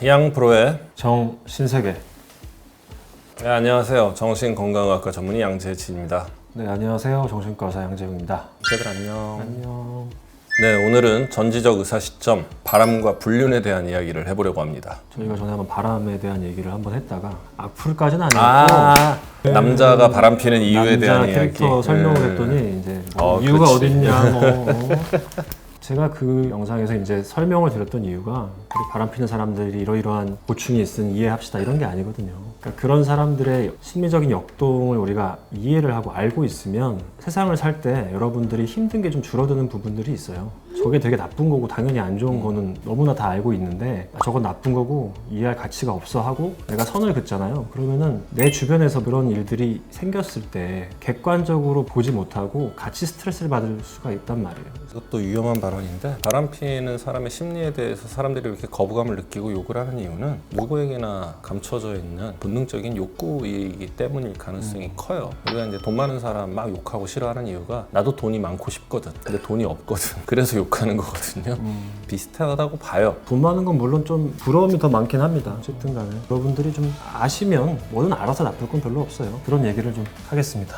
양프로의 정신세계. 네, 안녕하세요. 정신건강의학과 전문의 양재진입니다. 네, 안녕하세요. 정신과 의사 양재웅입니다. 다들 안녕. 안녕. 네, 오늘은 전지적 의사 시점, 바람과 불륜에 대한 이야기를 해보려고 합니다. 저희가 전에 한번 바람에 대한 얘기를 한번 했다가 악플까지는 아니었고 남자가 바람 피는 이유에 대한 남자 이야기. 캐릭터 설명을 했더니 이제 이유가 그치. 어딨냐 제가 그 영상에서 이제 설명을 드렸던 이유가 우리 바람 피는 사람들이 이러이러한 고충이 있으니 이해합시다 이런 게 아니거든요. 그러니까 그런 사람들의 심리적인 역동을 우리가 이해를 하고 알고 있으면 세상을 살 때 여러분들이 힘든 게 좀 줄어드는 부분들이 있어요. 저게 되게 나쁜 거고 당연히 안 좋은 거는 너무나 다 알고 있는데 저건 나쁜 거고 이해할 가치가 없어 하고 내가 선을 긋잖아요. 그러면은 내 주변에서 그런 일들이 생겼을 때 객관적으로 보지 못하고 같이 스트레스를 받을 수가 있단 말이에요. 이것도 위험한 발언인데, 바람 피는 사람의 심리에 대해서 사람들이 이렇게 거부감을 느끼고 욕을 하는 이유는 누구에게나 감춰져 있는 본능적인 욕구이기 때문일 가능성이 커요. 우리가 이제 돈 많은 사람 막 욕하고 싫어하는 이유가 나도 돈이 많고 싶거든. 근데 돈이 없거든. 그래서 욕하는 거거든요. 비슷하다고 봐요. 돈 많은 건 물론 좀 부러움이 더 많긴 합니다. 어쨌든 간에 여러분들이 좀 아시면 뭐든 알아서 나쁠 건 별로 없어요. 그런 얘기를 좀 하겠습니다.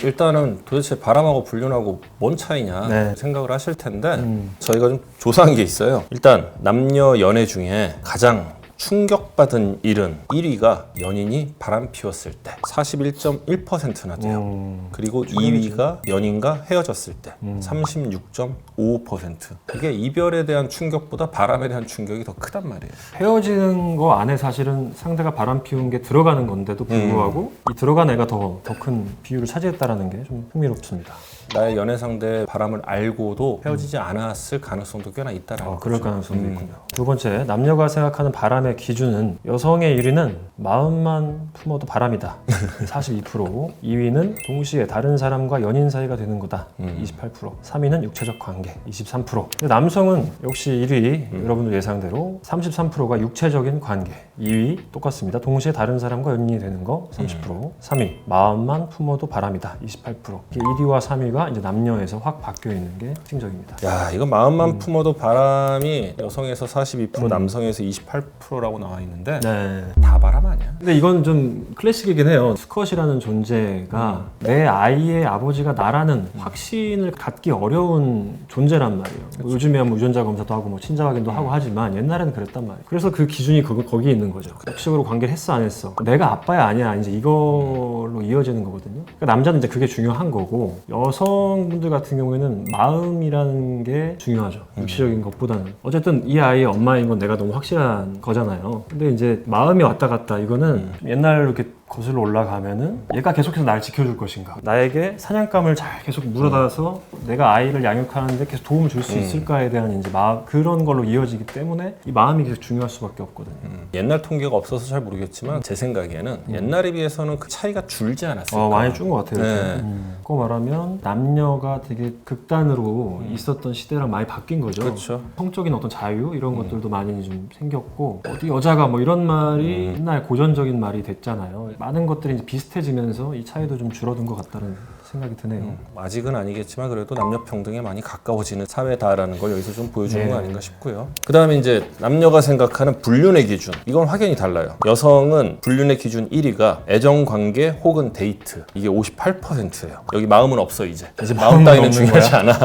일단은 도대체 바람하고 불륜하고 뭔 차이냐 네. 생각을 하실 텐데 저희가 좀 조사한 게 있어요. 일단 남녀 연애 중에 가장 충격받은 일은 1위가 연인이 바람 피웠을 때 41.1%나 돼요. 그리고 2위가 연인과 헤어졌을 때 36.5%. 이게 이별에 대한 충격보다 바람에 대한 충격이 더 크단 말이에요. 헤어지는 거 안에 사실은 상대가 바람 피운 게 들어가는 건데도 불구하고 이 들어간 애가 더 큰 비율을 차지했다는 게 좀 흥미롭습니다. 나의 연애 상대의 바람을 알고도 헤어지지 않았을 가능성도 꽤나 있다라는 거죠. 그럴 가능성도 있군요. 두 번째, 남녀가 생각하는 바람의 기준은 여성의 1위는 마음만 품어도 바람이다. 42%. 2위는 동시에 다른 사람과 연인 사이가 되는 거다. 28%. 3위는 육체적 관계. 23%. 근데 남성은 역시 1위, 여러분들 예상대로 33%가 육체적인 관계. 2위 똑같습니다. 동시에 다른 사람과 연인이 되는 거 30%. 3위 마음만 품어도 바람이다. 28%. 1위와 3위가 이제 남녀에서 확 바뀌어 있는 게 특징적입니다. 야, 이거 마음만 품어도 바람이 여성에서 42%, 남성에서 28%라고 나와 있는데 네. 다 바람 아니야? 근데 이건 좀 클래식이긴 해요. 수컷이라는 존재가 내 아이의 아버지가 나라는 확신을 갖기 어려운 존재란 말이에요. 뭐 요즘에 뭐 유전자 검사도 하고 뭐 친자 확인도 하고 하지만 옛날에는 그랬단 말이에요. 그래서 그 기준이 거기에 있는 거죠. 역식으로 관계를 했어 안 했어. 내가 아빠야 아니야 이제 이걸로 이어지는 거거든요. 그러니까 남자는 이제 그게 중요한 거고 여성분들 같은 경우에는 마음이라는 게 중요하죠. 육체적인 것보다는. 어쨌든 이 아이의 엄마인 건 내가 너무 확실한 거잖아요. 근데 이제 마음이 왔다 갔다 이거는 옛날로 이렇게 거슬러 올라가면은 얘가 계속해서 나를 지켜줄 것인가, 나에게 사냥감을 잘 계속 물어다서 내가 아이를 양육하는데 계속 도움을 줄 수 있을까에 대한 이제 그런 걸로 이어지기 때문에 이 마음이 계속 중요할 수밖에 없거든요. 옛날 통계가 없어서 잘 모르겠지만 제 생각에는 옛날에 비해서는 그 차이가 줄지 않았을까? 많이 준 것 같아요. 네. 그거 말하면 남녀가 되게 극단으로 있었던 시대랑 많이 바뀐 거죠. 그렇죠. 성적인 어떤 자유 이런 것들도 많이 좀 생겼고 어디 여자가 뭐 이런 말이 옛날 고전적인 말이 됐잖아요. 많은 것들이 이제 비슷해지면서 이 차이도 좀 줄어든 것 같다는 생각이 드네요. 아직은 아니겠지만 그래도 남녀 평등에 많이 가까워지는 사회다라는 걸 여기서 좀 보여주는 네. 거 아닌가 싶고요. 그 다음에 이제 남녀가 생각하는 불륜의 기준, 이건 확연히 달라요. 여성은 불륜의 기준 1위가 애정관계 혹은 데이트, 이게 58%예요. 여기 마음은 없어 이제 마음 따위는 중요하지 않아.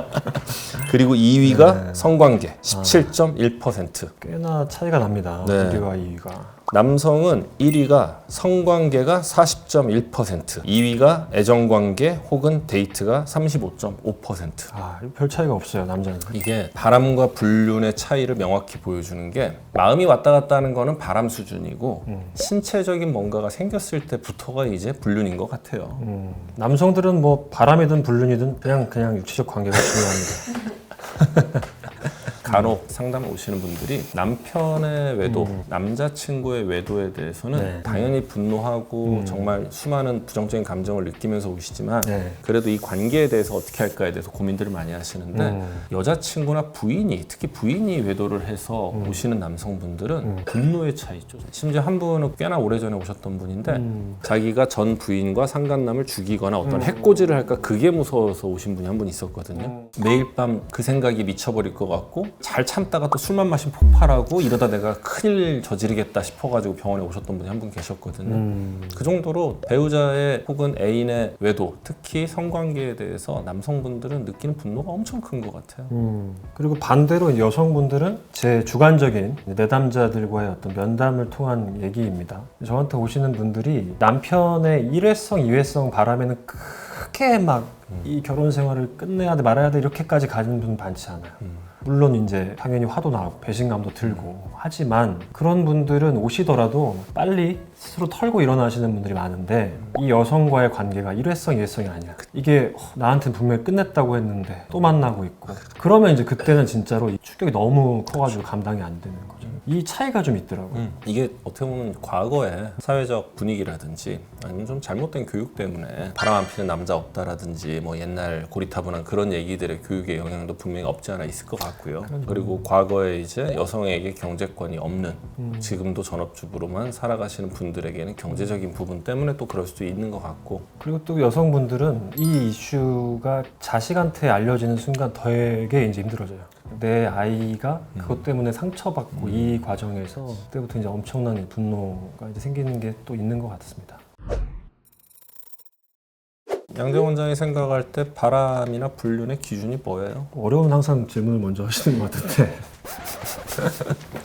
그리고 2위가 성관계 17.1%. 꽤나 차이가 납니다. 네. 1위와 2위가. 남성은 1위가 성관계가 40.1%, 2위가 애정관계 혹은 데이트가 35.5%. 별 차이가 없어요, 남자는. 이게 바람과 불륜의 차이를 명확히 보여주는 게, 마음이 왔다 갔다 하는 거는 바람 수준이고 신체적인 뭔가가 생겼을 때부터가 이제 불륜인 것 같아요. 남성들은 뭐 바람이든 불륜이든 그냥 육체적 관계가 중요합니다. 간혹 상담 오시는 분들이 남편의 외도, 남자친구의 외도에 대해서는 네. 당연히 분노하고 정말 수많은 부정적인 감정을 느끼면서 오시지만 네. 그래도 이 관계에 대해서 어떻게 할까에 대해서 고민들을 많이 하시는데 여자친구나 부인이, 특히 부인이 외도를 해서 오시는 남성분들은 분노의 차이죠. 심지어 한 분은 꽤나 오래전에 오셨던 분인데 자기가 전 부인과 상간남을 죽이거나 어떤 해코지를 할까 그게 무서워서 오신 분이 한 분 있었거든요. 매일 밤 그 생각이 미쳐버릴 것 같고 잘 참다가 또 술만 마시면 폭발하고 이러다 내가 큰일 저지르겠다 싶어가지고 병원에 오셨던 분이 한 분 계셨거든요. 그 정도로 배우자의 혹은 애인의 외도, 특히 성관계에 대해서 남성분들은 느끼는 분노가 엄청 큰 것 같아요. 그리고 반대로 여성분들은 제 주관적인 내담자들과의 어떤 면담을 통한 얘기입니다. 저한테 오시는 분들이 남편의 일회성, 이회성 바람에는 크게 막 이 결혼 생활을 끝내야 돼 말아야 돼 이렇게까지 가는 분 많지 않아요. 물론 이제 당연히 화도 나고 배신감도 들고 하지만 그런 분들은 오시더라도 빨리 스스로 털고 일어나시는 분들이 많은데 이 여성과의 관계가 일회성, 이회성이 아니야. 이게 나한테는 분명히 끝냈다고 했는데 또 만나고 있고 그러면 이제 그때는 진짜로 이 충격이 너무 커가지고 감당이 안 되는 거죠. 이 차이가 좀 있더라고요. 이게 어떻게 보면 과거의 사회적 분위기라든지 아니면 좀 잘못된 교육 때문에 바람 안 피는 남자 없다라든지 뭐 옛날 고리타분한 그런 얘기들의 교육의 영향도 분명히 없지 않아 있을 것 같고요. 그리고 과거에 이제 여성에게 경제권이 없는 지금도 전업주부로만 살아가시는 분들에게는 경제적인 부분 때문에 또 그럴 수도 있는 것 같고 그리고 또 여성분들은 이 이슈가 자식한테 알려지는 순간 되게 이제 힘들어져요. 내 아이가 그것 때문에 상처받고 이 과정에서 그때부터 이제 엄청난 분노가 이제 생기는 게 또 있는 것 같습니다. 양정 원장이 생각할 때 바람이나 불륜의 기준이 뭐예요? 어려운 항상 질문을 먼저 하시는 것 같은데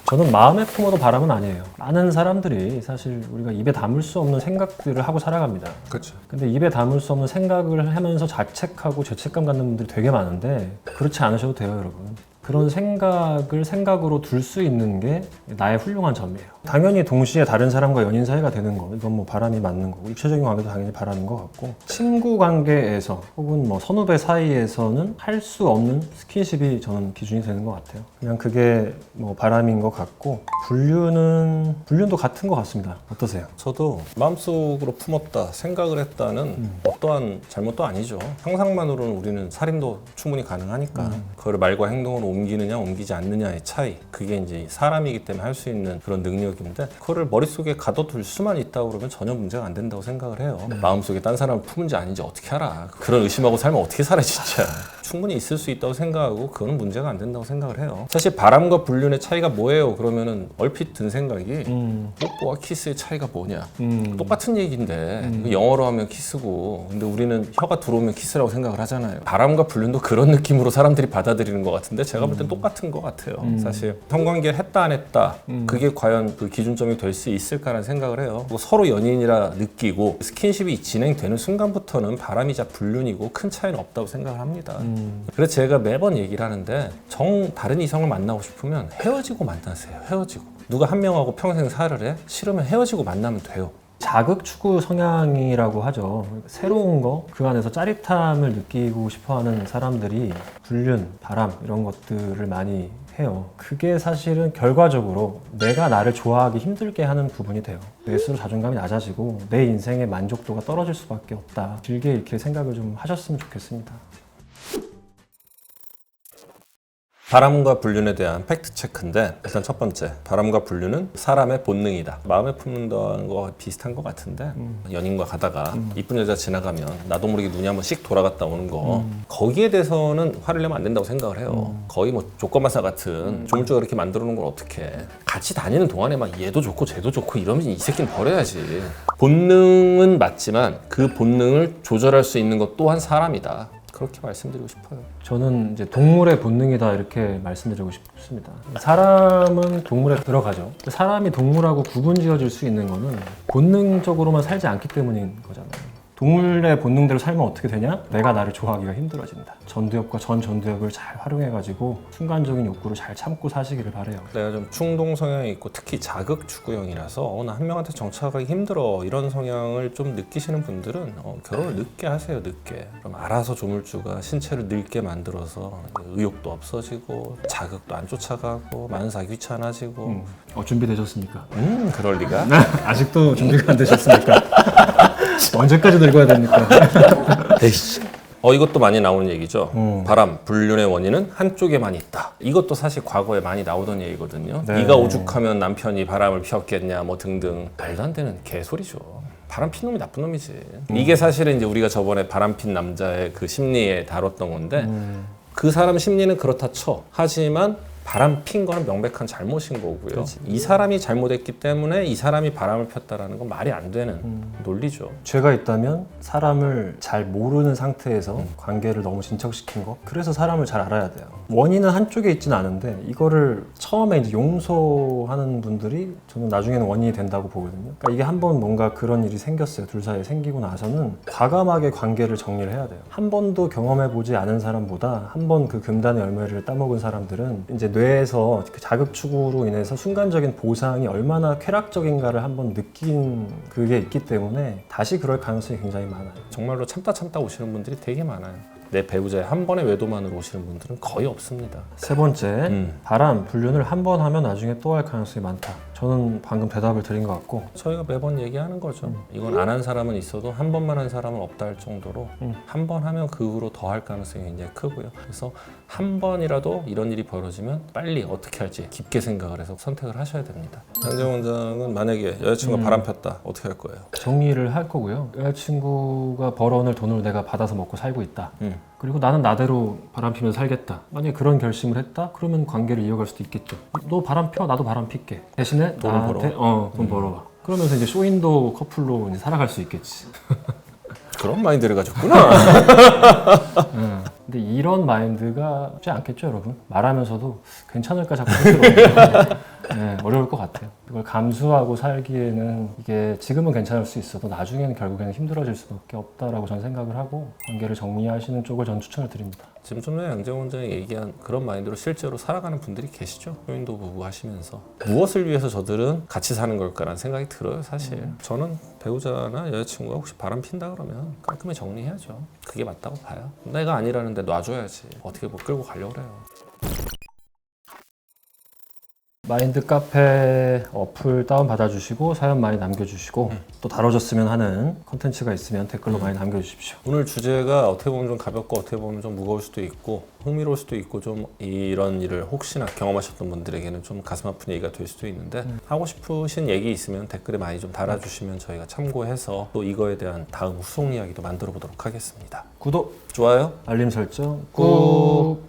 저는 마음에 품어도 바람은 아니에요. 많은 사람들이 사실 우리가 입에 담을 수 없는 생각들을 하고 살아갑니다. 그렇죠. 근데 입에 담을 수 없는 생각을 하면서 자책하고 죄책감 갖는 분들이 되게 많은데 그렇지 않으셔도 돼요, 여러분. 그런 생각을 생각으로 둘 수 있는 게 나의 훌륭한 점이에요. 당연히 동시에 다른 사람과 연인 사이가 되는 거, 이건 뭐 바람이 맞는 거고, 육체적인 관계도 당연히 바람인 것 같고, 친구 관계에서 혹은 뭐 선후배 사이에서는 할 수 없는 스킨십이 저는 기준이 되는 것 같아요. 그냥 그게 뭐 바람인 것 같고, 불륜도 같은 것 같습니다. 어떠세요? 저도 마음속으로 품었다, 생각을 했다는 어떠한 잘못도 아니죠. 상상만으로는 우리는 살인도 충분히 가능하니까 그걸 말과 행동으로 옮기느냐 옮기지 않느냐의 차이, 그게 이제 사람이기 때문에 할 수 있는 그런 능력인데 그거를 머릿속에 가둬둘 수만 있다고 그러면 전혀 문제가 안 된다고 생각을 해요. 마음속에 딴 사람을 품은지 아닌지 어떻게 알아. 그런 의심하고 살면 어떻게 살아 진짜. 충분히 있을 수 있다고 생각하고 그거는 문제가 안 된다고 생각을 해요. 사실 바람과 불륜의 차이가 뭐예요? 그러면은 얼핏 든 생각이 뽀뽀와 키스의 차이가 뭐냐. 똑같은 얘기인데 영어로 하면 키스고 근데 우리는 혀가 들어오면 키스라고 생각을 하잖아요. 바람과 불륜도 그런 느낌으로 사람들이 받아들이는 것 같은데 제가 볼 땐 똑같은 것 같아요. 사실 성관계를 했다 안 했다 그게 과연 그 기준점이 될 수 있을까라는 생각을 해요. 뭐 서로 연인이라 느끼고 스킨십이 진행되는 순간부터는 바람이자 불륜이고 큰 차이는 없다고 생각을 합니다. 그래서 제가 매번 얘기를 하는데 다른 이성을 만나고 싶으면 헤어지고 만나세요. 헤어지고. 누가 한 명하고 평생 살을 해? 싫으면 헤어지고 만나면 돼요. 자극 추구 성향이라고 하죠. 새로운 거, 그 안에서 짜릿함을 느끼고 싶어하는 사람들이 불륜, 바람 이런 것들을 많이 해요. 그게 사실은 결과적으로 내가 나를 좋아하기 힘들게 하는 부분이 돼요. 내 스스로 자존감이 낮아지고 내 인생의 만족도가 떨어질 수밖에 없다. 길게 이렇게 생각을 좀 하셨으면 좋겠습니다. 바람과 불륜에 대한 팩트 체크인데 일단 첫 번째, 바람과 불륜은 사람의 본능이다. 마음에 품는다는 거와 비슷한 것 같은데 연인과 가다가 이쁜 여자 지나가면 나도 모르게 눈이 한 번씩 돌아갔다 오는 거 거기에 대해서는 화를 내면 안 된다고 생각을 해요. 거의 뭐 조건마사 같은 조물주가 그렇게 만들어 놓은 걸 어떻게 같이 다니는 동안에 막 얘도 좋고 쟤도 좋고 이러면 이 새끼는 버려야지. 본능은 맞지만 그 본능을 조절할 수 있는 것 또한 사람이다. 그렇게 말씀드리고 싶어요. 저는 이제 동물의 본능이다 이렇게 말씀드리고 싶습니다. 사람은 동물에 들어가죠. 사람이 동물하고 구분지어질 수 있는 거는 본능적으로만 살지 않기 때문인 거잖아요. 동물의 본능대로 살면 어떻게 되냐? 내가 나를 좋아하기가 힘들어진다. 전두엽과 전두엽을 잘 활용해가지고 순간적인 욕구를 잘 참고 사시기를 바래요. 내가 좀 충동 성향이 있고 특히 자극 추구형이라서 나 한 명한테 정착하기 힘들어 이런 성향을 좀 느끼시는 분들은 결혼을 늦게 하세요. 늦게. 그럼 알아서 조물주가 신체를 늙게 만들어서 의욕도 없어지고 자극도 안 쫓아가고 만사 귀찮아지고 준비되셨습니까? 그럴 리가? 아직도 준비가 안 되셨습니까? 언제까지 늙어야 됩니까? 에이씨. 이것도 많이 나오는 얘기죠. 바람, 불륜의 원인은 한쪽에만 있다. 이것도 사실 과거에 많이 나오던 얘기거든요. 네. 네가 오죽하면 남편이 바람을 피웠겠냐 뭐 등등. 말도 안 되는 개소리죠. 바람 핀 놈이 나쁜 놈이지. 이게 사실은 이제 우리가 저번에 바람 핀 남자의 그 심리에 다뤘던 건데 그 사람 심리는 그렇다 쳐. 하지만 바람 핀 거는 명백한 잘못인 거고요. 그렇지. 이 사람이 잘못했기 때문에 이 사람이 바람을 폈다라는 건 말이 안 되는 논리죠. 죄가 있다면 사람을 잘 모르는 상태에서 관계를 너무 진척시킨 거. 그래서 사람을 잘 알아야 돼요. 원인은 한쪽에 있지는 않은데 이거를 처음에 이제 용서하는 분들이 저는 나중에는 원인이 된다고 보거든요. 그러니까 이게 한번 뭔가 그런 일이 생겼어요. 둘 사이에 생기고 나서는 과감하게 관계를 정리를 해야 돼요. 한 번도 경험해보지 않은 사람보다 한 번 그 금단의 열매를 따먹은 사람들은 이제 뇌에서 그 자극 추구로 인해서 순간적인 보상이 얼마나 쾌락적인가를 한번 느낀 그게 있기 때문에 다시 그럴 가능성이 굉장히 많아요. 정말로 참다 오시는 분들이 되게 많아요. 내 배우자의 한 번의 외도만으로 오시는 분들은 거의 없습니다. 세 번째, 바람, 불륜을 한 번 하면 나중에 또 할 가능성이 많다. 저는 방금 대답을 드린 것 같고 저희가 매번 얘기하는 거죠. 이건 안 한 사람은 있어도 한 번만 한 사람은 없다 할 정도로 한 번 하면 그 후로 더 할 가능성이 굉장히 크고요. 그래서 한 번이라도 이런 일이 벌어지면 빨리 어떻게 할지 깊게 생각을 해서 선택을 하셔야 됩니다. 양정 원장은 만약에 여자친구가 바람 폈다 어떻게 할 거예요? 정리를 할 거고요. 여자친구가 벌어오는 돈을 내가 받아서 먹고 살고 있다. 그리고 나는 나대로 바람 피면서 살겠다. 만약에 그런 결심을 했다? 그러면 관계를 이어갈 수도 있겠죠. 너 바람 펴, 나도 바람 필게. 대신에 돈을 나한테 돈 벌어와. 그러면서 이제 쇼윈도 커플로 이제 살아갈 수 있겠지. 그런 마인드를 가졌구나. 근데 이런 마인드가 쉽지 않겠죠, 여러분? 말하면서도 괜찮을까 자꾸 스스로 네, 어려울 것 같아요. 이걸 감수하고 살기에는 이게 지금은 괜찮을 수 있어도 나중에는 결국에는 힘들어질 수밖에 없다라고 저는 생각을 하고 관계를 정리하시는 쪽을 전 추천을 드립니다. 지금 좀 전에 양정 원장이 얘기한 그런 마인드로 실제로 살아가는 분들이 계시죠. 효인도 부부 하시면서 무엇을 위해서 저들은 같이 사는 걸까라는 생각이 들어요. 사실 저는 배우자나 여자친구가 혹시 바람 핀다 그러면 깔끔히 정리해야죠. 그게 맞다고 봐요. 내가 아니라는데 놔줘야지. 어떻게 뭐 끌고 가려고 그래요. 마인드 카페 어플 다운 받아주시고 사연 많이 남겨주시고 또 다뤄줬으면 하는 컨텐츠가 있으면 댓글로 많이 남겨주십시오. 오늘 주제가 어떻게 보면 좀 가볍고 어떻게 보면 좀 무거울 수도 있고 흥미로울 수도 있고 좀 이런 일을 혹시나 경험하셨던 분들에게는 좀 가슴 아픈 얘기가 될 수도 있는데 하고 싶으신 얘기 있으면 댓글에 많이 좀 달아주시면 저희가 참고해서 또 이거에 대한 다음 후속 이야기도 만들어 보도록 하겠습니다. 구독, 좋아요? 알림 설정 꾹!